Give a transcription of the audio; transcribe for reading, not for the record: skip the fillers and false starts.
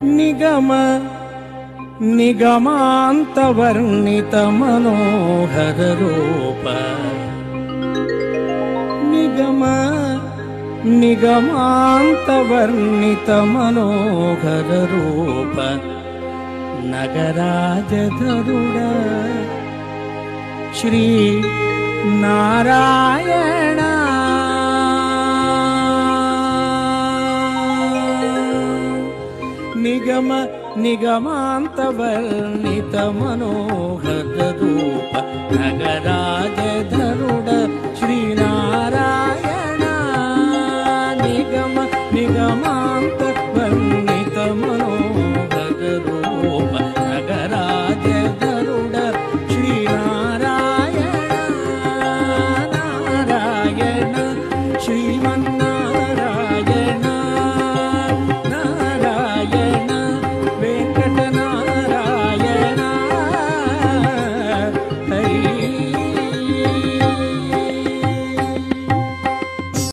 నిగమ నిగమాంతవర్ణిత మనోహర రూప నిగమ నిగమాంతవర్ణిత మనోహర రూప నగరాజధరుడ Shri Narayana నిగమ నిగమాంతవర్ణిత మనోహర రూప నగరాజధరుడ Shri Narayana నిగమ నిగమా